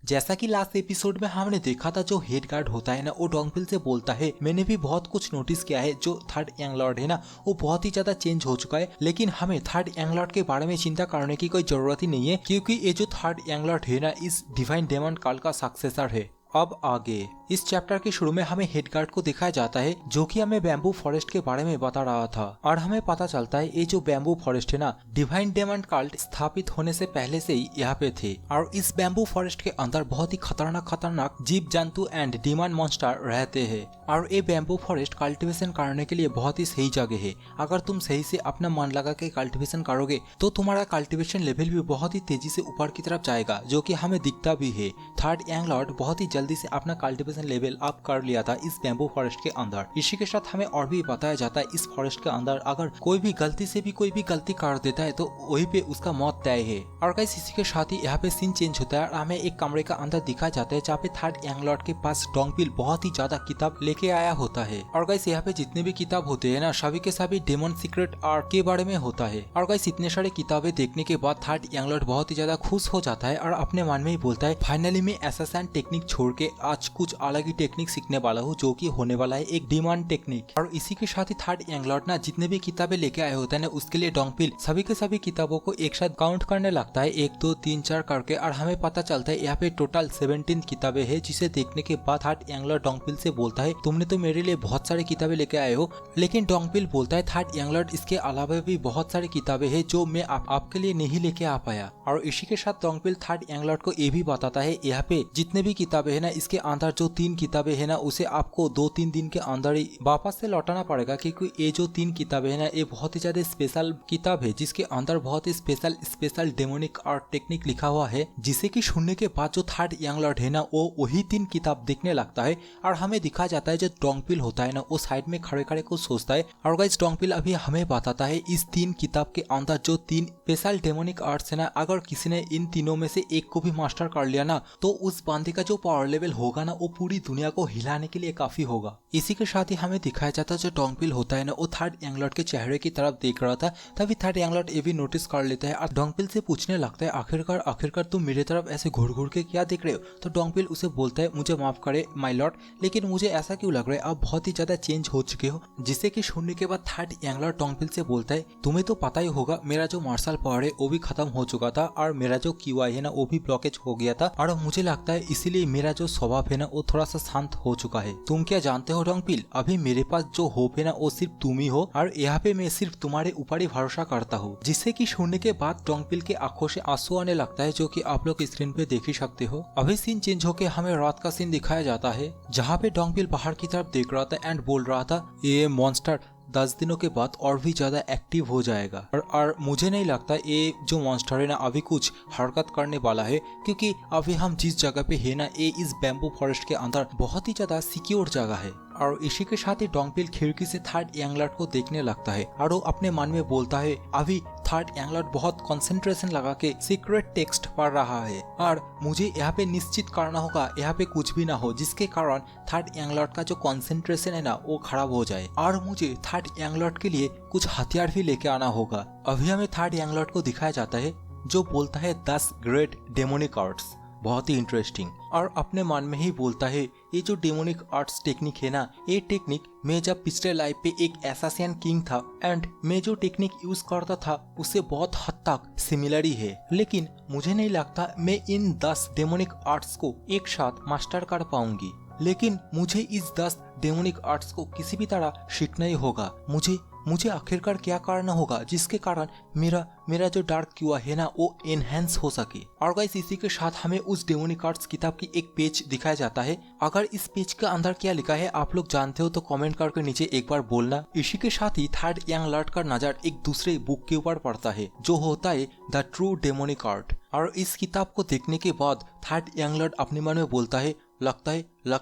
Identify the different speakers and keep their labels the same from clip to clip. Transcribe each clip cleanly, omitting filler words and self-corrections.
Speaker 1: जैसा कि last episode में हमने देखा था, जो हेड गार्ड होता है ना, वो डोंगपिल से बोलता है मैंने भी बहुत कुछ नोटिस किया है, जो थर्ड यंग लॉर्ड है ना वो बहुत ही ज्यादा चेंज हो चुका है, लेकिन हमें थर्ड यंग लॉर्ड के बारे में चिंता करने की कोई जरूरत ही नहीं है, क्योंकि ये जो थर्ड यंग लॉर्ड है ना इस डिवाइन डेमन काल का सक्सेसर है। अब आगे इस चैप्टर के शुरू में हमें हेड गार्ड को दिखाया जाता है, जो कि हमें बैम्बू फॉरेस्ट के बारे में बता रहा था, और हमें पता चलता है ये जो बैम्बू फॉरेस्ट है ना डिवाइन डेमन कल्ट स्थापित होने से पहले से ही यहाँ पे थे, और इस बैम्बू फॉरेस्ट के अंदर बहुत ही खतरनाक जीव जंतु एंड डिमन मॉन्स्टर रहते हैं, और ये बैम्बू फॉरेस्ट कल्टिवेशन करने के लिए बहुत ही सही जगह है। अगर तुम सही से अपना मन लगा के कल्टिवेशन करोगे तो तुम्हारा कल्टिवेशन लेवल भी बहुत ही तेजी से ऊपर की तरफ जाएगा, जो कि हमें दिखता भी है। थर्ड यंग लॉर्ड बहुत ही जल्दी से अपना कल्टिवेशन लेवल अप कर लिया था इस बैम्बू फॉरेस्ट के अंदर। इसी के साथ हमें और भी बताया जाता है इस फॉरेस्ट के अंदर अगर कोई भी गलती से भी कोई भी गलती कर देता है तो वही पे उसका मौत तय है। और गाइस इसी के साथ ही यहाँ पे सीन चेंज होता है और हमें एक कमरे का अंदर दिखाया जाता है जहाँ पे थर्ड यंग लॉर्ड के पास डोंगपिल बहुत ही ज्यादा किताब लेके आया होता है। और गाइस यहाँ पे जितने भी किताब होते हैं ना सभी के सभी डेमन सीक्रेट आर्ट के बारे में होता है। और गाइस इतने सारे किताबें देखने के बाद थर्ड यंग लॉर्ड बहुत ही ज्यादा खुश हो जाता है और अपने मन में ही बोलता है फाइनली मैं असैसिन टेक्निक छोड़ के आज कुछ अलग ही टेक्निक सीखने वाला हूँ, जो कि होने वाला है एक डिमन टेक्निक। और इसी के साथ ही थर्ड यंग लॉर्ड ना जितने भी किताबें लेके आए होते हैं ना उसके लिए डोंगपिल सभी के सभी किताबों को एक साथ काउंट करने लगता है 1 2 3 4 करके, और हमें पता चलता है यहाँ पे टोटल 17 किताबें हैं, जिसे देखने के बाद थर्ड यंग लॉर्ड डोंगपिल से बोलता है तुमने तो मेरे लिए बहुत सारी किताबें लेके आए हो, लेकिन डोंगपिल बोलता है थर्ड यंग लॉर्ड इसके अलावा भी बहुत सारी किताबें हैं जो मैं आपके लिए नहीं लेके आ पाया। और इसी के साथ डोंगपिल थर्ड यंग लॉर्ड को ये भी बताता है यहाँ पे जितने भी किताबें है ना इसके अंदर जो 3 किताबें है ना उसे आपको 2-3 दिन के अंदर ही वापस से लौटाना पड़ेगा, क्योंकि ये जो 3 किताबें है ना ये बहुत ही ज्यादा स्पेशल किताब है, जिसके अंदर बहुत ही स्पेशल डेमोनिक आर्ट टेक्निक लिखा हुआ है, जिसे कि सुनने के बाद जो थर्ड यंग लॉर्ड है ना वो वही 3 किताब देखने लगता है। और हमें दिखा जाता है जो डोंगपिल होता है ना वो साइड में खड़े खड़े कुछ सोचता है। और गाइस डोंगपिल अभी हमें बताता है इस 3 किताब के अंदर जो 3 स्पेशल डेमोनिक आर्ट्स है ना, अगर किसी ने इन तीनों में से एक को भी मास्टर कर लिया ना तो उस बंदे का जो पावर लेवल होगा ना वो पूरी दुनिया को हिलाने के लिए काफी होगा। इसी के साथ ही हमें दिखाया जाता है जो डोंगपिल होता है ना वो थर्ड यंग लॉर्ड के चेहरे की तरफ देख रहा था, तभी थर्ड यंग लॉर्ड ये भी नोटिस कर लेता है और डोंगपिल से पूछने लगता है आखिरकार तुम मेरे तरफ ऐसे घूर घूर के क्या देख रहे हो। तो डोंगपिल उसे बोलता है मुझे माफ करे माय लॉर्ड, लेकिन मुझे ऐसा क्यों लग रहा है आप बहुत ही ज्यादा चेंज हो चुके हो। जिसे कि सुनने के बाद थर्ड यंग लॉर्ड डोंगपिल से बोलता है तुम्हें तो पता ही होगा मेरा जो मार्शल पावर है वो भी खत्म हो चुका था और मेरा जो QI है ना वो भी ब्लॉकेज हो गया था, और मुझे लगता है इसीलिए मेरा जो स्वभाव है ना वो थोड़ा सा शांत हो चुका है। तुम क्या जानते हो डोंगपिल, अभी मेरे पास जो होप है ना वो सिर्फ तुम ही हो, और यहाँ पे मैं सिर्फ तुम्हारे ऊपर ही भरोसा करता हूँ। जिससे कि सुनने के बाद डोंगपिल के आंखों से आंसू आने लगता है, जो कि आप लोग स्क्रीन पे देख ही सकते हो। अभी सीन चेंज होके हमें रात का सीन दिखाया जाता है, जहाँ पे डोंगपिल बाहर की तरफ देख रहा था एंड बोल रहा था ये मॉन्स्टर 10 दिनों के बाद और भी ज्यादा एक्टिव हो जाएगा, और मुझे नहीं लगता ये जो मॉन्स्टर है ना अभी कुछ हरकत करने वाला है, क्योंकि अभी हम जिस जगह पे है ना ये इस बैम्बू फॉरेस्ट के अंदर बहुत ही ज्यादा सिक्योर जगह है। और इसी के साथ ही डोंगपिल खिड़की से थर्ड यंग लॉर्ड को देखने लगता है और वो अपने मन में बोलता है अभी थर्ड यंग लॉर्ड बहुत कंसंट्रेशन लगा के सीक्रेट टेक्स्ट पढ़ रहा है, और मुझे यहाँ पे निश्चित करना होगा यहाँ पे कुछ भी ना हो जिसके कारण थर्ड यंग लॉर्ड का जो कंसंट्रेशन है ना वो खराब हो जाए, और मुझे थर्ड यंग लॉर्ड के लिए कुछ हथियार भी लेके आना होगा। अभी हमें थर्ड यंग लॉर्ड को दिखाया जाता है जो बोलता है 10 ग्रेट डेमोनिक आर्ट्स, बहुत ही इंटरेस्टिंग, और अपने मन में ही बोलता है ये जो डेमोनिक आर्ट्स टेक्निक है ना ये टेक्निक मैं जब पिछले लाइफ पे एक असैसिन किंग था एंड मैं जो टेक्निक यूज करता था उससे बहुत हद तक सिमिलर ही है, लेकिन मुझे नहीं लगता मैं इन 10 डेमोनिक आर्ट्स को एक साथ मास्टर कर पाऊंगी। लेकिन मुझे इस 10 डेमोनिक आर्ट्स को किसी भी तरह सीखना ही होगा। मुझे आखिरकार क्या करना होगा जिसके कारण मेरा जो डार्क QI है ना वो एनहेंस हो सके। और गाइस इसी के साथ हमें उस डेमोनिक आर्ट्स किताब की एक पेज दिखाया जाता है। अगर इस पेज के अंदर क्या लिखा है आप लोग जानते हो तो कमेंट करके नीचे एक बार बोलना। इसी के साथ ही थर्ड यंग लॉर्ड का नजर एक दूसरे बुक के ऊपर पड़ता है जो होता है द ट्रू डेमोनिक आर्ट, और इस किताब को देखने के बाद थर्ड यंग लॉर्ड अपने मन में बोलता है लगता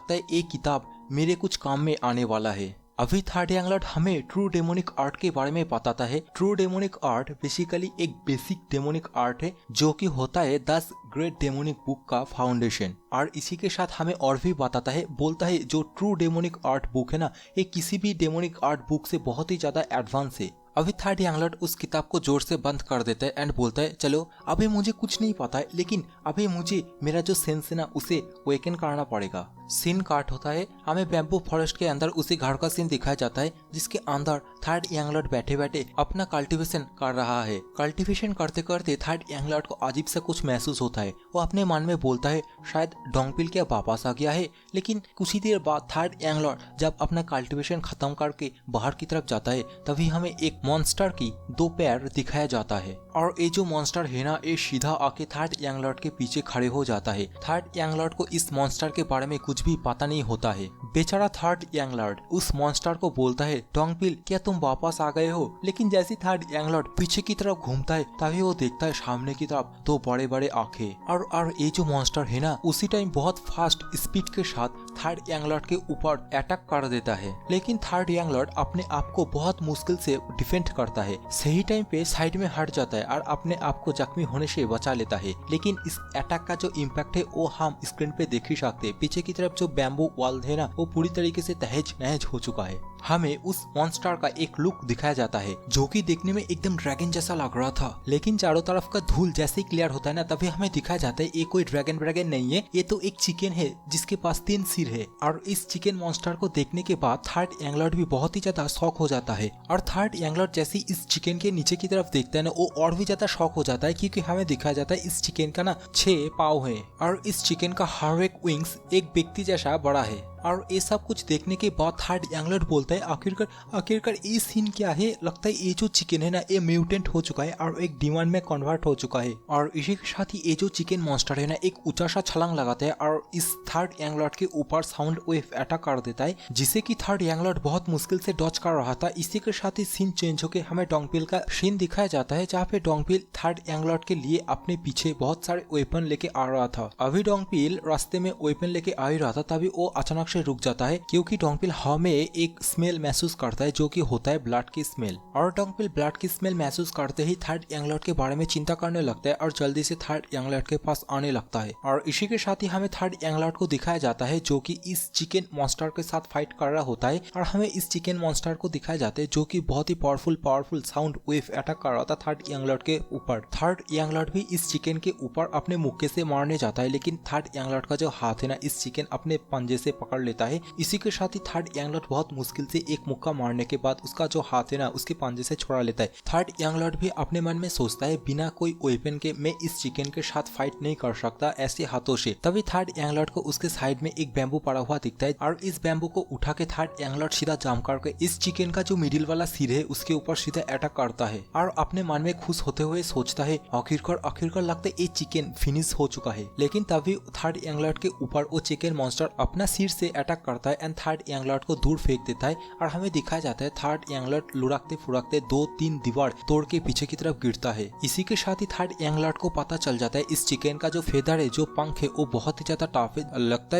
Speaker 1: है ये किताब मेरे कुछ काम में आने वाला है। अभी थर्ड यंग लॉर्ड हमें ट्रू डेमोनिक आर्ट के बारे में बताता है। ट्रू डेमोनिक आर्ट बेसिकली एक बेसिक डेमोनिक आर्ट है जो कि होता है 10 ग्रेट डेमोनिक बुक का फाउंडेशन, और इसी के साथ हमें और भी बताता है, बोलता है जो ट्रू डेमोनिक आर्ट बुक है ना ये किसी भी डेमोनिक आर्ट बुक से बहुत ही ज्यादा एडवांस है। अभी थर्ड यंगलॉर्ड उस किताब को जोर से बंद कर देता है एंड बोलता है चलो अभी मुझे कुछ नहीं पता है, लेकिन अभी मुझे मेरा जो सेंस है ना उसे वेकन करना पड़ेगा। सीन काट होता है, हमें बैम्बू फॉरेस्ट के अंदर उसी घर का सीन दिखाया जाता है जिसके अंदर थर्ड यंगलॉर्ड बैठे बैठे अपना कल्टीवेशन कर रहा है। कल्टीवेशन करते करते थर्ड यंगलॉर्ड को अजीब सा कुछ महसूस होता है। वो अपने मन में बोलता है शायद डोंगपिल क्या वापस आ गया है। लेकिन कुछ ही देर बाद थर्ड यंगलॉर्ड जब अपना कल्टीवेशन खत्म करके बाहर की तरफ जाता है तभी हमें एक मॉन्स्टर की 2 पैर दिखाया जाता है और ये जो मॉन्स्टर है ना ये सीधा आके थर्ड यंगलॉर्ड के पीछे खड़े हो जाता है। थर्ड यंगलॉर्ड को इस मॉन्स्टर के बारे में कुछ भी पता नहीं होता है। बेचारा थर्ड यंगलॉर्ड उस मॉन्स्टर को बोलता है डोंगपिल क्या तुम वापस आ गए हो। लेकिन जैसे थर्ड यंगलॉर्ड पीछे की तरफ घूमता है तभी वो देखता है सामने की तरफ 2 बड़े बड़े आंखें और ये जो मॉन्स्टर है ना उसी टाइम बहुत फास्ट स्पीड के साथ थर्ड यंगलॉर्ड के ऊपर अटैक कर देता है। लेकिन थर्ड यंगलॉर्ड अपने आप को बहुत मुश्किल से डिफेंड करता है। सही टाइम पे साइड में हट जाता है और अपने आप को जख्मी होने से बचा लेता है। लेकिन इस अटैक का जो इम्पैक्ट है वो हम स्क्रीन पे देख ही सकते हैं। पीछे की तरफ जो बैम्बू वॉल है ना वो पूरी तरीके से तहज नहज हो चुका है। हमें उस मॉन्स्टर का एक लुक दिखाया जाता है जो कि देखने में एकदम ड्रैगन जैसा लग रहा था। लेकिन चारों तरफ का धूल जैसे ही क्लियर होता है ना तभी हमें दिखाया जाता है ये कोई ड्रैगन नहीं है, ये तो एक चिकन है जिसके पास 3 सिर है। और इस चिकन मॉन्स्टर को देखने के बाद थर्ड यंगलॉर्ड भी बहुत ही ज्यादा शॉक हो जाता है। और थर्ड यंगलॉर्ड जैसे इस चिकन के नीचे की तरफ देखता है ना वो और भी ज्यादा शॉक हो जाता है क्योंकि हमें दिखाया जाता है इस चिकन का ना 6 पाँव है और इस चिकन का हर एक विंग्स एक व्यक्ति जैसा बड़ा है। और ये सब कुछ देखने के बाद थर्ड यंगलॉर्ड बोलता है आखिरकार ये सीन क्या है। लगता है ये जो चिकन है ना ये म्यूटेंट हो चुका है और एक डिमन में कन्वर्ट हो चुका है। और इसी के साथ ही ये जो चिकन मॉन्स्टर है ना एक ऊंचा सा छलांग लगाता है और इस थर्ड यंगलॉर्ड के ऊपर साउंड वेव अटैक कर देता है जिसे कि थर्ड यंगलॉर्ड बहुत मुश्किल से डॉज कर रहा था। इसी के साथ ही सीन चेंज होकर हमें डोंगपिल का सीन दिखाया जाता है जहाँ पे डोंगपिल थर्ड यंगलॉर्ड के लिए अपने पीछे बहुत सारे वेपन लेके आ रहा था। अभी डोंगपिल रास्ते में वेपन लेके आ ही रहा था तभी वो अचानक से रुक जाता है क्योंकि डोंगपिल हमें एक स्मेल महसूस करता है जो कि होता है ब्लड की स्मेल। और डोंगपिल ब्लड की स्मेल महसूस करते ही थर्ड यंगलॉर्ड के बारे में चिंता करने लगता है और जल्दी से थर्ड यंगलॉर्ड के पास आने लगता है। और इसी के साथ ही हमें थर्ड यंगलॉर्ड को दिखाया जाता है जो कि इस चिकन मॉन्स्टर के साथ फाइट कर रहा होता है। और हमें इस चिकन मॉन्स्टर को दिखाया जाता है जो कि बहुत ही पावरफुल साउंड वेव अटैक कर रहा था थर्ड यंगलॉर्ड के ऊपर। थर्ड यंगलॉर्ड भी इस चिकन के ऊपर अपने मुक्के से मारने जाता है लेकिन थर्ड यंगलॉर्ड का जो हाथ है ना इस चिकन अपने पंजे से पकड़ लेता है। इसी के साथ ही थर्ड यंगलॉर्ड बहुत मुश्किल से एक मुक्का मारने के बाद उसका जो हाथ है ना उसके पंजे से छुड़ा लेता है। थर्ड यंगलॉर्ड भी अपने मन में सोचता है बिना कोई वेपन के मैं इस चिकन के साथ फाइट नहीं कर सकता ऐसे हाथों से। तभी थर्ड यंगलॉर्ड को उसके साइड में एक बैम्बू पड़ा हुआ दिखता है और इस बैम्बू को उठा के थर्ड यंगलॉर्ड सीधा जाम करके इस चिकन का जो मिडिल वाला सिर है उसके ऊपर सीधा अटैक करता है और अपने मन में खुश होते हुए सोचता है आखिरकार लगता है ये चिकन फिनिश हो चुका है। लेकिन तभी थर्ड यंगलॉर्ड के ऊपर वो चिकन मॉन्स्टर अपना सिर से अटैक करता है एंड थर्ड यंगलॉर्ड को दूर फेंक देता है। और हमें दिखाया जाता है थर्ड यंगलॉर्ड लुढ़कते फुड़कते 2-3 दीवार तोड़ के पीछे की तरफ गिरता है। इसी के साथ ही थर्ड यंगलॉर्ड को पता चल जाता है इस चिकन का जो फेदर है जो पंख है वो बहुत ही ज्यादा टफ है। लगता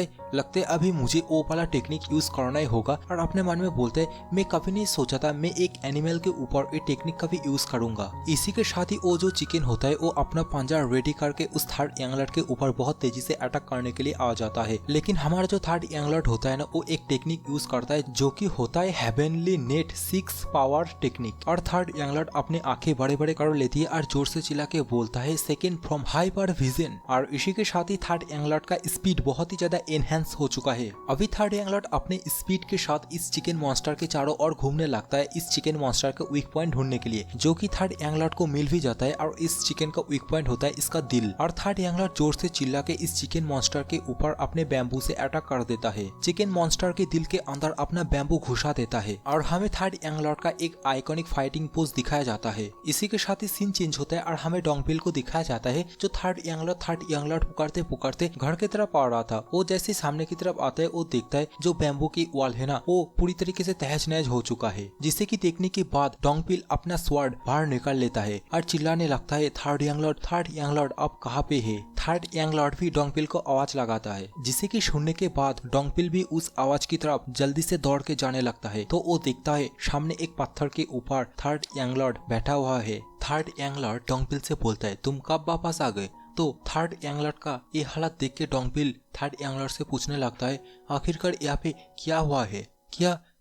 Speaker 1: है अभी मुझे वो वाला टेक्निक यूज करना ही होगा। और अपने मन में बोलते है मैं कभी नहीं सोचा था मैं एक एनिमल के ऊपर ये टेक्निक कभी यूज करूंगा। इसी के साथ ही वो जो चिकन होता है वो अपना पंजा रेडी करके उस थर्ड यंगलॉर्ड के ऊपर बहुत तेजी से अटैक करने के लिए आ जाता है। लेकिन हमारा जो थर्ड यंगलॉर्ड होता है ना वो एक टेक्निक यूज करता है जो कि होता है हेवनली नेट 6 पावर टेक्निक। और थर्ड यंगलॉर्ड अपनी आंखें बड़े बड़े कर लेती है और जोर से चिल्ला के बोलता है सेकंड फ्रॉम हाइपर विजन। और इसी के साथ ही थर्ड यंगलॉर्ड का स्पीड बहुत ही ज्यादा एनहेंस हो चुका है। अभी थर्ड यंगलॉर्ड अपने स्पीड के साथ इस चिकन मॉन्स्टर के चारों ओर घूमने लगता है इस चिकन मॉन्स्टर का वीक पॉइंट ढूंढने के लिए जो कि थर्ड यंगलॉर्ड को मिल भी जाता है। और इस चिकन का वीक पॉइंट होता है इसका दिल। और थर्ड यंगलॉर्ड जोर से चिल्ला के इस चिकन मॉन्स्टर के ऊपर अपने बैम्बू से अटैक कर देता है। चिकन मॉन्स्टर के दिल के अंदर अपना बैम्बू घुसा देता है और हमें थर्ड यंगलॉर्ड का एक आइकॉनिक फाइटिंग पोज दिखाया जाता है। इसी के साथ ही सीन चेंज होता है और हमें डोंगपिल को दिखाया जाता है जो थर्ड यंगलॉर्ड पुकारते घर की तरफ आ रहा था। वो जैसे सामने की तरफ आता है वो देखता है जो बैम्बू की वॉल है ना वो पूरी तरीके से तहस नहस हो चुका है। जिसे की देखने के बाद डोंगपिल अपना स्वॉर्ड बाहर निकाल लेता है और चिल्लाने लगता है थर्ड यंगलॉर्ड अब कहाँ पे है। थर्ड यंगलॉर्ड भी डोंगपिल को आवाज लगाता है जिसे की सुनने के बाद डोंगपिल भी उस आवाज की तरफ जल्दी से दौड़ के जाने लगता है। तो वो देखता है सामने एक पत्थर के ऊपर थर्ड यंगलॉर्ड बैठा हुआ है। थर्ड यंगलॉर्ड डोंगपिल से बोलता है तुम कब वापस आ गए। तो थर्ड यंगलॉर्ड का ये हालत देख के डोंगपिल थर्ड यंगलॉर्ड से पूछने लगता है आखिरकार यहाँ पे क्या हुआ है,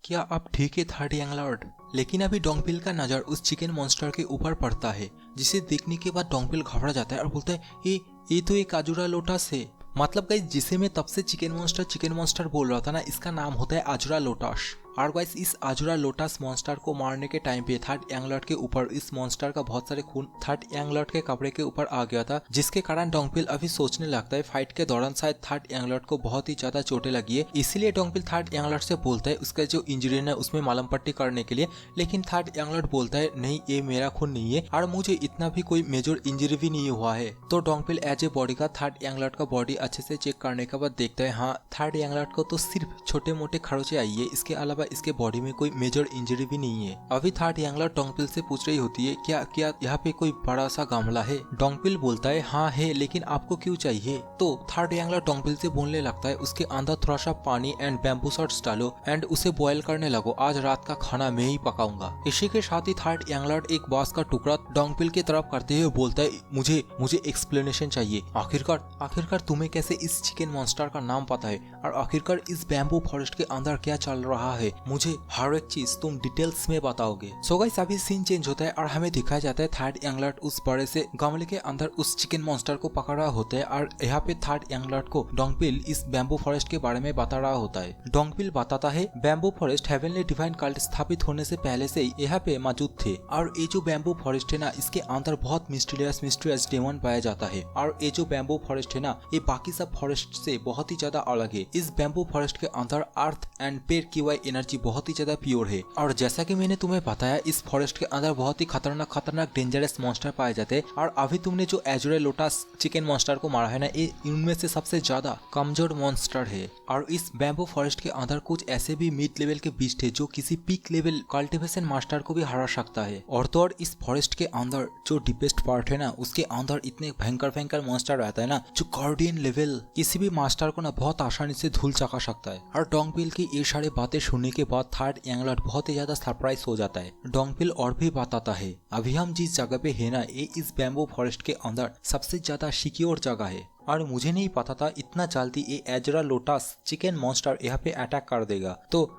Speaker 1: क्या आप ठीक है थर्ड यंग लॉर्ड? लेकिन अभी डोंगपिल का नजर उस चिकन मॉन्स्टर के ऊपर पड़ता है, जिसे देखने के बाद डोंगपिल घबरा जाता है और बोलता है ये तो एक आजुरा लोटस है। मतलब गाइस, जिसे मैं तब से चिकन मॉन्स्टर बोल रहा था ना, इसका नाम होता है आजुरा लोटस। और गाइस, इस आजुरा लोटस मॉन्स्टर को मारने के टाइम पे थर्ड यंग लॉर्ड के ऊपर इस मॉन्स्टर का बहुत सारे खून थर्ड यंग लॉर्ड के कपड़े के ऊपर आ गया था, जिसके कारण डोंगपिल अभी सोचने लगता है फाइट के दौरान शायद थर्ड यंग लॉर्ड को बहुत ही ज्यादा चोटें लगी है। इसीलिए डोंगपिल थर्ड यंग लॉर्ड से बोलता है उसका जो इंजरी है उसमें मलहम पट्टी करने के लिए। लेकिन थर्ड यंग लॉर्ड बोलता है नहीं, ये मेरा खून नहीं है और मुझे इतना भी कोई मेजर इंजरी भी नहीं हुआ है। तो डोंगपिल एज ए बॉडी का थर्ड यंग लॉर्ड का बॉडी अच्छे से चेक करने के बाद देखता है हाँ, थर्ड यंग लॉर्ड को तो सिर्फ छोटे मोटे खरोचे आई है, इसके अलावा इसके बॉडी में कोई मेजर इंजरी भी नहीं है। अभी थर्ड यंग लॉर्ड डोंगपिल से पूछ रही होती है क्या क्या यहाँ पे कोई बड़ा सा गमला है? डोंगपिल बोलता है हाँ है, लेकिन आपको क्यों चाहिए? तो थर्ड यंग लॉर्ड डोंगपिल से बोलने लगता है उसके अंदर थोड़ा सा पानी एंड बैम्बू शॉट्स डालो एंड उसे बॉयल करने लगो, आज रात का खाना मैं ही पकाऊंगा। इसी के साथ ही थर्ड यंग लॉर्ड एक बांस का टुकड़ा डोंगपिल की तरफ करते हुए बोलता है मुझे एक्सप्लेनेशन चाहिए। आखिरकार तुम्हें कैसे इस चिकन मॉन्स्टर का नाम पता है और आखिरकार इस बैम्बू फॉरेस्ट के अंदर क्या चल रहा है, मुझे हर एक चीज तुम डिटेल्स में बताओगे। सो गाइस, अभी सीन चेंज होता है और हमें दिखाया जाता है थर्ड यंग लॉर्ड उस बड़े से गमले के अंदर उस चिकन मॉन्स्टर को पकड़ रहा होता है और यहाँ पे थर्ड यंग लॉर्ड को डोंगपिल इस बैम्बू फॉरेस्ट के बारे में बता रहा होता है। डोंगपिल बताता है bamboo forest heavenly divine cult स्थापित होने से पहले से यहाँ पे मौजूद थे और ये जो बैम्बू फॉरेस्ट है ना, इसके अंदर बहुत मिस्टीरियस डेमन पाया जाता है और ये जो बैम्बू फॉरेस्ट है ना, ये बाकी सब फॉरेस्ट से बहुत ही ज्यादा अलग है। इस बैम्बू फॉरेस्ट के अंदर अर्थ एंड पेड़ की वह एनर्जी बहुत ही ज्यादा प्योर है और जैसा कि मैंने तुम्हें बताया इस फॉरेस्ट के अंदर बहुत ही खतरनाक डेंजरस मॉन्स्टर पाए जाते हैं और अभी तुमने जो एजुरा लोटस चिकन मॉन्स्टर को मारा है ना, ये इनमें से सबसे ज्यादा कमजोर मॉन्स्टर है। और इस बैम्बू फॉरेस्ट के अंदर कुछ ऐसे भी मिड लेवल के बीस्ट है जो किसी पीक लेवल कल्टीवेशन मास्टर को भी हरा सकता है। और तो और इस फॉरेस्ट के अंदर जो डीपेस्ट पार्ट है ना, उसके अंदर इतने भयंकर मॉन्स्टर रहता है ना, जो गार्डियन लेवल किसी भी मास्टर को ना बहुत आसानी से धूल चका सकता है। और डोंगपिल की ये सारी बातें सुनने के बाद थर्ड यंग लॉर्ड बहुत ही ज्यादा सरप्राइज हो जाता है। डोंगपिल और भी बताता है अभी हम जिस जगह पे है ना, ये इस बैम्बू फॉरेस्ट के अंदर सबसे ज्यादा सिक्योर जगह है और मुझे नहीं पता था इतना जल्दी ये एजुरा लोटस चिकन मॉन्स्टर यहाँ पे अटैक कर देगा। तो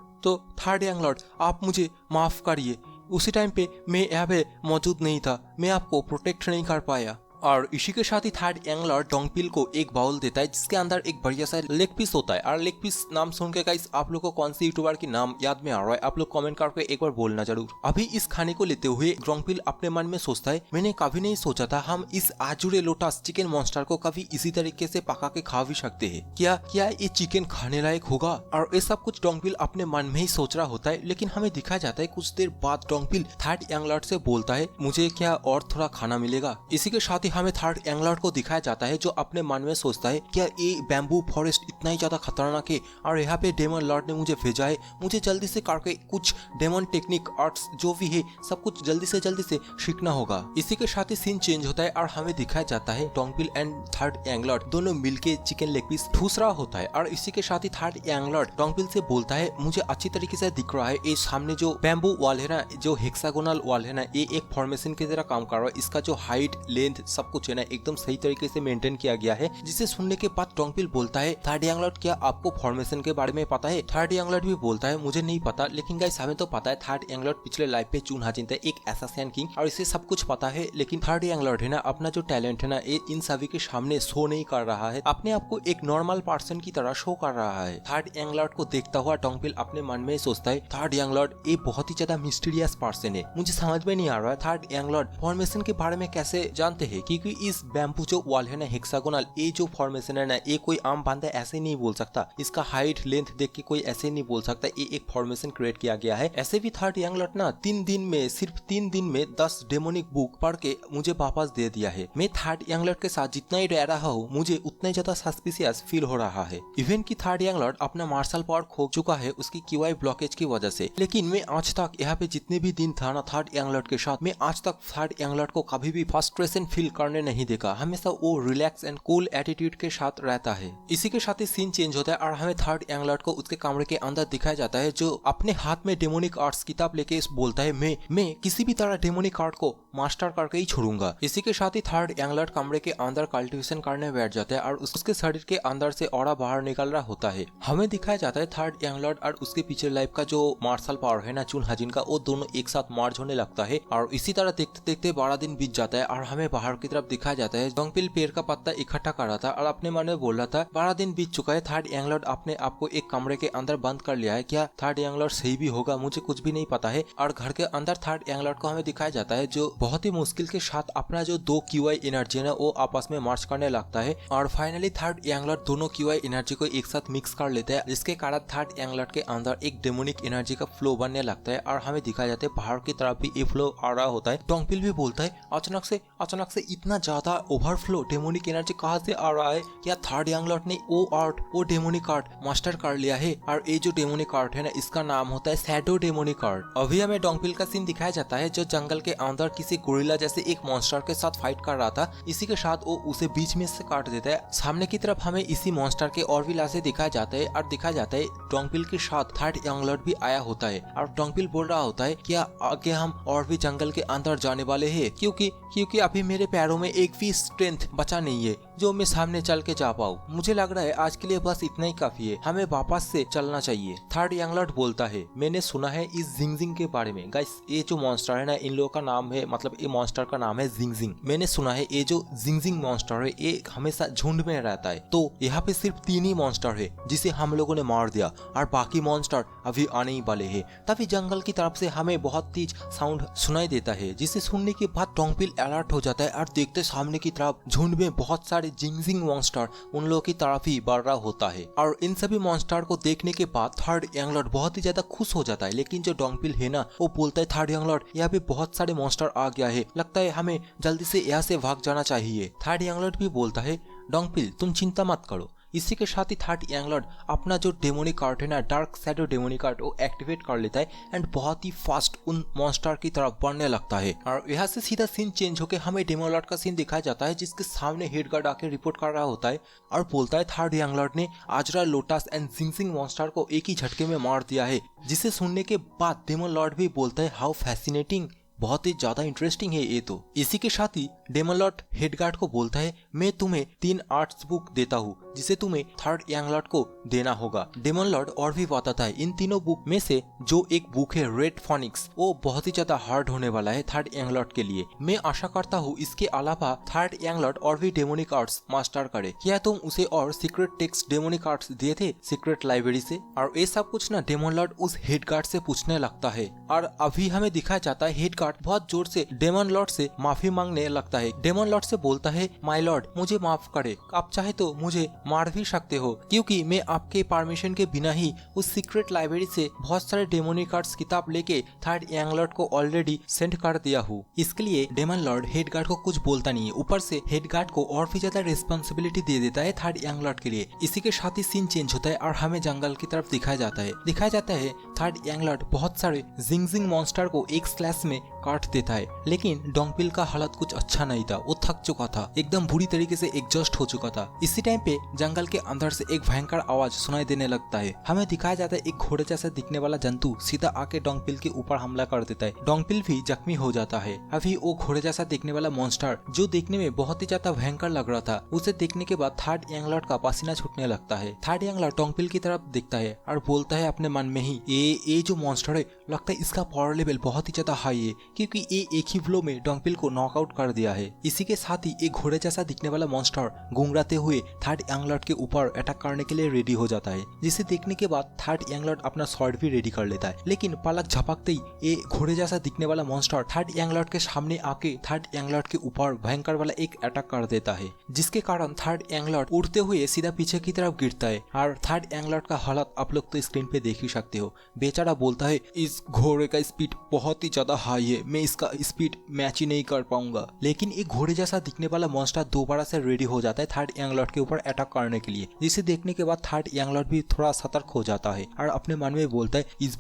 Speaker 1: थर्ड यंग लॉर्ड, आप मुझे माफ करिए, उसी टाइम पे मैं यहाँ पे मौजूद नहीं था, मैं आपको प्रोटेक्ट नहीं कर पाया। और इसी के साथ ही थर्ड यंग लॉर्ड डोंगपिल को एक बाउल देता है जिसके अंदर एक बढ़िया सा लेग पीस होता है। और लेग पीस नाम सुन के गाइस, आप लोग को कौन सी यूट्यूबर की नाम याद में आ रहा है, आप लोग कमेंट करके एक बार बोलना जरूर। अभी इस खाने को लेते हुए डोंगपिल अपने मन में सोचता है मैंने कभी नहीं सोचा था हम इस आजुरे लोटस चिकन मॉन्स्टर को कभी इसी तरीके से पका के खा भी सकते हैं। क्या ये चिकन खाने लायक होगा? और ये सब कुछ डोंगपिल अपने मन में ही सोच रहा होता है। लेकिन हमें दिखाया जाता है कुछ देर बाद डोंगपिल थर्ड यंग लॉर्ड से बोलता है मुझे क्या और थोड़ा खाना मिलेगा? इसी के साथ ही हमें थर्ड यंग लॉर्ड को दिखाया जाता है जो अपने मन में सोचता है क्या ये बैम्बू फॉरेस्ट इतना ही ज्यादा खतरनाक है और यहाँ पे डेमन लॉर्ड ने मुझे भेजा है, मुझे जल्दी से करके कुछ डेमन टेक्निक आर्ट्स जो भी है सब कुछ जल्दी से सीखना होगा। इसी के साथ ही सीन चेंज होता है और हमें दिखाया जाता है डोंगपिल एंड थर्ड यंग लॉर्ड दोनों मिलके चिकन लेग पीस ठूस रहा होता है। और इसी के साथ ही थर्ड यंग लॉर्ड डोंगपिल से बोलता है मुझे अच्छी तरीके से दिख रहा है ये सामने जो बैम्बू वॉल है ना, जो हेक्सागोनल वॉल है ना, ये एक फॉर्मेशन की तरह काम कर रहा है। इसका जो हाइट लेंथ सब कुछ है ना एकदम सही तरीके से मेंटेन किया गया है। जिसे सुनने के बाद डोंगपिल बोलता है थर्ड यंग लॉर्ड क्या आपको फॉर्मेशन के बारे में पता है? थर्ड यंग लॉर्ड भी बोलता है मुझे नहीं पता, लेकिन गाइस हमें तो पता है थर्ड यंग लॉर्ड पिछले लाइफ पे चुन हाजिन था एक असैसिन किंग और इसे सब कुछ पता है। लेकिन थर्ड यंग लॉर्ड है ना अपना जो टैलेंट है ना ये इन सभी के सामने शो नहीं कर रहा है, अपने आप को एक नॉर्मल पर्सन की तरह शो कर रहा है। थर्ड यंग लॉर्ड को देखता हुआ डोंगपिल अपने मन में सोचता है थर्ड यंग लॉर्ड ये बहुत ही ज्यादा मिस्टीरियस पर्सन है, मुझे समझ में नहीं आ रहा है थर्ड यंग लॉर्ड फॉर्मेशन के बारे में कैसे जानते हैं, क्योंकि इस बैम्बू जो वॉल है ना हेक्सागोनल, ये जो फॉर्मेशन है ना ये कोई आम बंदा ऐसे नहीं बोल सकता, इसका हाइट लेंथ देख के कोई ऐसे नहीं बोल सकता, ये एक फॉर्मेशन क्रिएट किया गया है। ऐसे भी थर्ड यंग लॉर्ड ना सिर्फ 3 दिन में 10 डेमोनिक बुक पढ़ के मुझे वापस दे दिया है। मैं थर्ड यंग लॉर्ड के साथ जितना ही रह रहा हूँ मुझे उतना ही ज्यादा सस्पिशियस फील हो रहा है। इवन की थर्ड यंग लॉर्ड अपना मार्शल पावर खो चुका है उसकी QI ब्लॉकेज की वजह से। लेकिन मैं आज तक यहाँ पे जितने भी दिन था ना थर्ड यंग लॉर्ड के साथ, मैं आज तक थर्ड यंग लॉर्ड को कभी भी फ्रस्ट्रेशन फील करने नहीं देगा, हमेशा वो रिलैक्स एंड कूल एटीट्यूड के साथ रहता है। इसी के साथ ही सीन चेंज होता है और हमें थर्ड यंग लॉर्ड को उसके कमरे के अंदर दिखाया जाता है, जो अपने हाथ में डेमोनिक आर्ट्स किताब लेके बोलता है मैं किसी भी तरह डेमोनिक आर्ट को मास्टर करके ही छोड़ूंगा। इसी के साथ ही थर्ड यंग लॉर्ड कमरे के अंदर कल्टिवेशन करने बैठ जाता है और उसके शरीर के अंदर से ऑरा बाहर निकल रहा होता है। हमें दिखाया जाता है थर्ड यंग लॉर्ड और उसके पिछले लाइफ का जो मार्शल पावर है ना चुन हाजिन का, वो दोनों एक साथ मार्च होने लगता है और इसी तरह देखते देखते 12 दिन बीत जाता है और हमें बाहर की तरफ दिखाया जाता है डोंगपिल पेड़ का पत्ता इकट्ठा कर रहा था और अपने मन में बोल रहा था 12 दिन बीत चुका है, थर्ड यंग लॉर्ड अपने आप को एक कमरे के अंदर बंद कर लिया है, क्या थर्ड यंग लॉर्ड सही भी होगा, मुझे कुछ भी नहीं पता है। और घर के अंदर थर्ड यंग लॉर्ड को हमें दिखाया जाता है जो बहुत ही मुश्किल के साथ अपना जो 2 QI एनर्जी है वो आपस में मार्च करने लगता है और फाइनली थर्ड यंग लॉर्ड दोनों QI एनर्जी को एक साथ मिक्स कर लेता है, जिसके कारण थर्ड यंग लॉर्ड के अंदर एक डेमोनिक एनर्जी का फ्लो बनने लगता है और हमें दिखाया जाता है बाहर की तरफ भी ये फ्लो आ रहा होता है। डोंगपिल भी बोलता है अचानक से इतना ज्यादा ओवरफ्लो डेमोनिक एनर्जी कहाँ से आ रहा है, क्या थर्ड यंग लॉर्ड ने वो डेमोनिक आर्ट मास्टर कर लिया है। और ये जो डेमोनिक आर्ट है ना इसका नाम होता है शैडो डेमोनिक आर्ट। अभी हमें डोंगपिल का सीन दिखाया जाता है जो जंगल के अंदर किसी गोरिल्ला जैसे एक मॉन्स्टर के साथ फाइट कर रहा था, इसी के साथ वो उसे बीच में से काट देता है। सामने की तरफ हमें इसी मॉन्स्टर के और भी लाशें दिखाया जाता है और दिखाया जाता है डोंगपिल के साथ थर्ड यंग लॉर्ड भी आया होता है और डोंगपिल बोल रहा होता है क्या आगे हम और भी जंगल के अंदर जाने वाले हैं, क्योंकि अभी मेरे पैरों में एक भी स्ट्रेंथ बचा नहीं है जो मैं सामने चल के जा पाऊँ, मुझे लग रहा है आज के लिए बस इतना ही काफी है, हमें वापस से चलना चाहिए। थर्ड यंग लॉर्ड बोलता है मैंने सुना है इस जिंगजिंग के बारे में। गाइस ये जो मॉन्स्टर है ना इन लोगों का नाम है, मतलब ये मॉन्स्टर का नाम है जिंगजिंग। मैंने सुना है ये जो जिंगजिंग मॉन्स्टर है ये हमेशा झुंड में रहता है, तो यहाँ पे सिर्फ 3 ही मॉन्स्टर है जिसे हम लोगों ने मार दिया और बाकी मॉन्स्टर अभी आने ही वाले है। तभी जंगल की तरफ से हमें बहुत तेज साउंड सुनाई देता है, जिसे सुनने के बाद डोंगपिल अलर्ट हो जाता है और देखते सामने की तरफ झुंड में बहुत सारे जिंगजिंग मॉन्स्टर उन लोगों की तरफ ही बढ़ रहा होता है। और इन सभी मॉन्स्टर को देखने के बाद थर्ड यंग लॉर्ड बहुत ही ज्यादा खुश हो जाता है, लेकिन जो डोंगपिल है ना वो बोलता है थर्ड यंग लॉर्ड यहाँ पे बहुत सारे मॉन्स्टर आ गया है, लगता है हमें जल्दी से यहाँ से भाग जाना चाहिए। थर्ड यंग लॉर्ड भी बोलता है डोंगपिल तुम चिंता मत करो। इसी के साथ ही थर्ड यंग लॉर्ड अपना जो डेमोनिक आर्ट है ना डार्क शैडो डेमोनिक आर्ट वो एक्टिवेट कर लेता है एंड बहुत ही फास्ट उन मॉन्स्टर की तरफ बढ़ने लगता है। और यहाँ से सीधा सीन चेंज होकर हमें डेमो लॉर्ड का सीन दिखाया जाता है जिसके सामने हेड गार्ड आके रिपोर्ट कर रहा होता है और बोलता है थर्ड यंग लॉर्ड ने Ajara lotus and Jingjing monster को एक ही झटके में मार दिया है, जिसे सुनने के बाद डेमो लॉर्ड भी बोलता है हाउ फैसिनेटिंग, बहुत ही ज्यादा इंटरेस्टिंग है ये तो। इसी के साथ ही डेमन लॉर्ड हेडगार्ड को बोलता है मैं तुम्हें 3 आर्ट्स बुक देता हूँ जिसे तुम्हें थर्ड यंग लॉर्ड को देना होगा। डेमन लॉर्ड और भी बताता है इन तीनों बुक में से जो एक बुक है रेड फॉनिक्स वो बहुत ही ज्यादा हार्ड होने वाला है थर्ड यंग लॉर्ड के लिए। मैं आशा करता हूँ इसके अलावा थर्ड यंग लॉर्ड और भी डेमोनिक आर्ट्स मास्टर करे। क्या तुम उसे और सीक्रेट टेक्स्ट डेमोनिक आर्ट्स दिए थे सीक्रेट लाइब्रेरी से? और ये सब कुछ ना डेमन लॉर्ड उस हेडगार्ड से पूछने लगता है और अभी हमें दिखाया जाता है हेडगार्ड बहुत जोर से डेमन लॉर्ड से माफी मांगने लगता है। डेमन लॉर्ड से बोलता है माय लॉर्ड मुझे माफ करे, आप चाहे तो मुझे मार भी सकते हो क्योंकि मैं आपके परमिशन के बिना ही उस सीक्रेट लाइब्रेरी से बहुत सारे डेमोनिक आर्ट्स किताब लेके थर्ड यंग लॉर्ड को ऑलरेडी सेंड कर दिया हूँ। इसके लिए डेमन लॉर्ड हेडगार्ड को कुछ बोलता नहीं है, ऊपर से हेडगार्ड को और भी ज्यादा रिस्पॉन्सिबिलिटी दे देता है थर्ड यंग लॉर्ड के लिए। इसी के साथ ही सीन चेंज होता है और हमें जंगल की तरफ दिखाया जाता है थर्ड यंग लॉर्ड बहुत सारे जिंगजिंग मॉन्स्टर को एक स्लैश में काट देता है, लेकिन डोंगपिल का हालत कुछ अच्छा नहीं था, वो थक चुका था, एकदम बुरी तरीके से एग्जॉस्ट हो चुका था। इसी टाइम पे जंगल के अंदर से एक भयंकर आवाज सुनाई देने लगता है। हमें दिखाया जाता है एक घोड़े जैसा दिखने वाला जंतु सीधा आके डोंगपिल के ऊपर हमला कर देता है। डोंगपिल भी जख्मी हो जाता है। अभी वो घोड़े जैसा दिखने वाला मॉन्स्टर जो देखने में बहुत ही ज्यादा भयंकर लग रहा था, उसे देखने के बाद थर्ड यंग लॉर्ड का पसीना छूटने लगता है। थर्ड यंग लॉर्ड डोंगपिल की तरफ देखता है और बोलता है अपने मन में ही ये जो मॉन्स्टर है लगता है इसका पावर लेवल बहुत ही ज्यादा हाई है क्योंकि ये एक ही ब्लो में डोंगपिल को नॉकआउट कर दिया है। इसी के साथ ही एक घोड़े जैसा दिखने वाला मॉन्स्टर गुंगराते हुए थर्ड यंग लॉर्ड के ऊपर अटैक करने के लिए रेडी हो जाता है, जिसे देखने के बाद थर्ड यंग लॉर्ड अपना स्वॉर्ड भी रेडी कर लेता है। लेकिन पलक झपकते ही ये घोड़े जैसा दिखने वाला मॉन्स्टर थर्ड यंग लॉर्ड के सामने आके थर्ड यंग लॉर्ड के ऊपर भयंकर वाला एक अटैक कर देता है, जिसके कारण थर्ड यंग लॉर्ड उड़ते हुए सीधा पीछे की तरफ गिरता है। और थर्ड यंग लॉर्ड का हालत आप लोग तो स्क्रीन पे देख ही सकते हो। बेचारा बोलता है इस घोड़े का स्पीड बहुत ही ज्यादा हाई है, मैं इसका स्पीड मैच ही नहीं कर पाऊंगा। लेकिन एक घोड़े जैसा दिखने वाला मॉन्स्टर दोबारा से रेडी हो जाता है थर्ड यंग लॉर्ड के ऊपर अटैक करने के लिए, जिसे देखने के बाद थर्ड यंग लॉर्ड भी थोड़ा सतर्क हो जाता है और अपने मन में बोलता है इस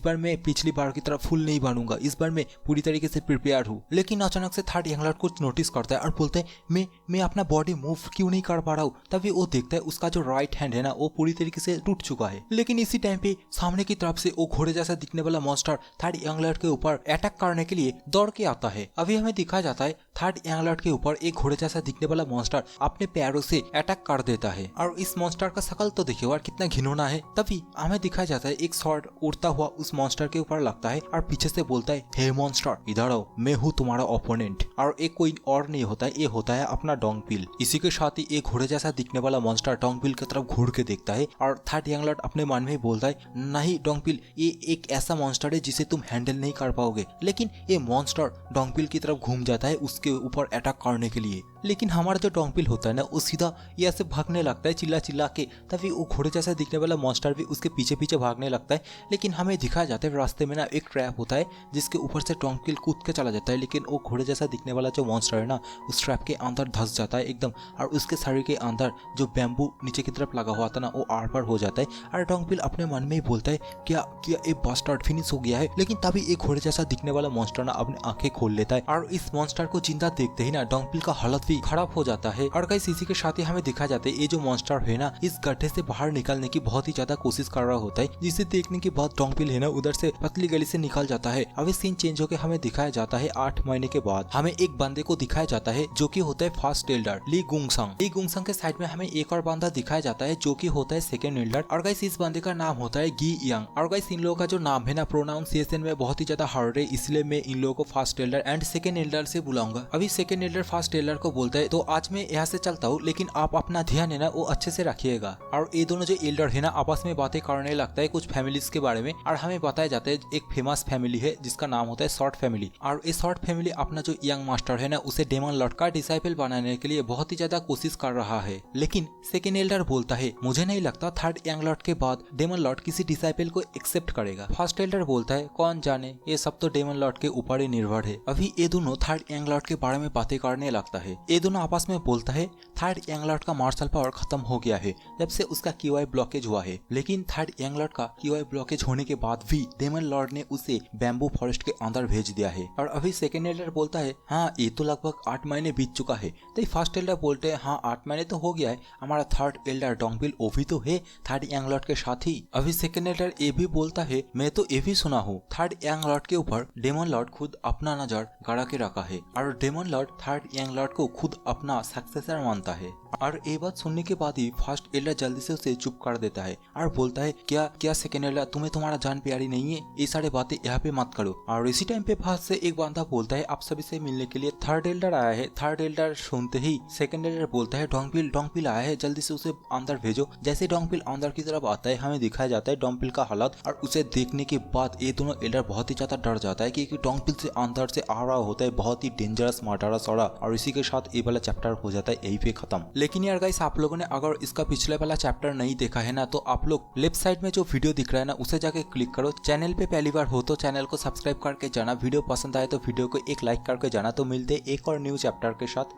Speaker 1: बार मैं पिछली बार की तरह फुल नहीं बनूंगा, इस बार मैं पूरी तरीके से प्रिपेयर हूँ। लेकिन अचानक से थर्ड यंग लॉर्ड कुछ नोटिस करता है और बोलता है मैं अपना बॉडी मूव क्यों नहीं कर पा रहा हूँ। तभी वो देखता है उसका जो राइट हैंड है ना वो पूरी तरीके से टूट चुका है। लेकिन इसी टाइम पे सामने की तरफ से वो घोड़े जैसा दिखने वाला मॉन्स्टर थर्ड यंग लॉर्ड के ऊपर अटैक करने के लिए दौड़ के आता है। अभी हमें दिखाया जाता है थर्ड यंग लॉर्ड के ऊपर एक घोड़े जैसा दिखने वाला मॉन्स्टर अपने पैरों से अटैक कर देता है और इस मॉन्स्टर का शकल तो देखिए और कितना घिनौना है। तभी हमें दिखाया जाता है एक स्वॉर्ड उड़ता हुआ उस मॉन्स्टर के ऊपर लगता है और पीछे से बोलता है हे मॉन्स्टर इधर आओ, मैं हूँ तुम्हारा ओपोनेंट। और एक कोई और नहीं होता है, ये होता है अपना डोंगपिल। इसी के साथ ही एक घोड़े जैसा दिखने वाला मॉन्स्टर डोंगपिल की तरफ घूर के देखता है और थर्ड यंग लॉर्ड अपने मन में बोलता है नहीं डोंगपिल, ये एक ऐसा मॉन्स्टर है जिसे तुम हैंडल नहीं कर पाओगे। लेकिन ये मॉन्स्टर डोंगपिल की तरफ घूम जाता है उसके ऊपर अटैक करने के लिए। लेकिन हमारा जो डोंगपिल होता है ना वो सीधा ये ऐसे भागने लगता है चिल्ला चिल्ला के। तभी वो घोड़े जैसा दिखने वाला मॉन्स्टर भी उसके पीछे पीछे भागने लगता है। लेकिन हमें दिखाया जाता है रास्ते में ना एक ट्रैप होता है जिसके ऊपर से डोंगपिल कूद के चला जाता है। लेकिन वो घोड़े जैसा दिखने वाला जो मॉन्स्टर है ना उस ट्रैप के अंदर धंस जाता है एकदम, और उसके शरीर के अंदर जो बैम्बू नीचे की तरफ लगा हुआ था ना वो आर पार हो जाता है। और डोंगपिल अपने मन में ही बोलता है क्या ये बास्टर्ड फिनिश हो गया है। लेकिन तभी एक घोड़े जैसा दिखने वाला मॉन्स्टर ना अपनी आंखें खोल लेता है और इस मॉन्स्टर को जिंदा देखते ही ना डोंगपिल का हालत भी खराब हो जाता है। और गाइस इसी के साथ ही हमें दिखाया जाता है ये जो मॉन्स्टर है ना इस गड्ढे से बाहर निकलने की बहुत ही ज्यादा कोशिश कर रहा होता है, जिसे देखने के बाद डोंगपिल है ना उधर से पतली गली से निकल जाता है। अब सीन चेंज होकर हमें दिखाया जाता है 8 महीने के बाद हमें एक बंदे को दिखाया जाता है जो कि होता है फर्स्ट एल्डर ली गुंगसंग। ली गुंगसंग के साइड में हमें एक और बंदा दिखाया जाता है जो कि होता है सेकंड एल्डर। और गाइस इस बंदे का नाम होता है गी यंग। और गाइस इन लोगों का जो नाम है ना प्रोनाउंसिएशन में बहुत ही ज्यादा हार्ड है, इसलिए मैं इन लोगों को first Elder and second Elder से बुलाऊंगा। अभी सेकंड एल्डर फर्स्ट एल्डर को बोलता है तो आज मैं यहाँ से चलता हूँ, लेकिन आप अपना ध्यान है ना वो अच्छे से रखिएगा। और ये दोनों जो एल्डर है ना आपस में बातें करने लगता है कुछ फैमिलीज के बारे में। और हमें बताया जाता है एक फेमस फैमिली है जिसका नाम होता है शॉर्ट फैमिली। और ये शॉर्ट फैमिली अपना जो यंग मास्टर है ना उसे डेमन लॉर्ड का डिसाइपल बनाने के लिए बहुत ही ज्यादा कोशिश कर रहा है। लेकिन सेकंड एल्डर बोलता है मुझे नहीं लगता थर्ड यंग लॉर्ड के बाद डेमन लॉर्ड किसी डिसाइपल को एक्सेप्ट करेगा। फर्स्ट एल्डर बोलता है कौन जाने, ये सब तो डेमन लॉर्ड के ऊपर ही निर्भर है। अभी ये दोनों थर्ड यंग लॉर्ड के बारे में बातें करने लगता है। ये दोनों आपस में बोलता है थर्ड यंग लॉर्ड का मार्शल पावर खत्म हो गया है जब से उसका QI ब्लॉकेज हुआ है। लेकिन थर्ड यंग लॉर्ड का QI ब्लॉकेज होने के बाद भी डेमन लॉर्ड ने उसे बैम्बू फॉरेस्ट के अंदर भेज दिया है। और अभी सेकंड एल्डर बोलता है हाँ ये तो लगभग 8 महीने बीत चुका है। तो फर्स्ट एल्डर बोलते हैं हाँ 8 महीने तो हो गया है, हमारा थर्ड एल्डर डोंगपिल वो भी तो है थर्ड यंग लॉर्ड के साथ ही। अभी सेकंड एल्डर ये भी बोलता है मैं तो ये भी सुना हूँ थर्ड यंग लॉर्ड के ऊपर डेमन लॉर्ड खुद अपना नजर गड़ा के रखा है और demon lord third young lord को खुद अपना सक्सेसर मानता है। और ये बात सुनने के बाद ही फर्स्ट एल्डर जल्दी से उसे चुप कर देता है और बोलता है क्या सेकंड एल्डर तुम्हें तुम्हारा जान प्यारी नहीं है, ये सारे बातें यहाँ पे मत करो। और इसी टाइम पे पास से एक बंदा बोलता है आप सभी से मिलने के लिए थर्ड एल्डर आया है। थर्ड एल्डर सुनते ही सेकंड एल्डर बोलता है डोंगपिल आया है, जल्दी से उसे अंदर भेजो। जैसे डोंगपिल अंदर की तरफ आता है हमें दिखाया जाता है डोंगपिल का हालत, और उसे देखने के बाद ये दोनों एल्डर बहुत ही ज्यादा डर जाता है क्योंकि डोंगपिल से अंदर से आ रहा होता है बहुत ही डेंजरस मर्डरस औरा। और इसी के साथ ये वाला चैप्टर हो जाता है यही पे खत्म। लेकिन यार गाइस आप लोगों ने अगर इसका पिछले वाला चैप्टर नहीं देखा है ना तो आप लोग लेफ्ट साइड में जो वीडियो दिख रहा है ना उसे जाके क्लिक करो। चैनल पे पहली बार हो तो चैनल को सब्सक्राइब करके जाना, वीडियो पसंद आए तो वीडियो को एक लाइक करके जाना। तो मिलते एक और न्यू चैप्टर के साथ।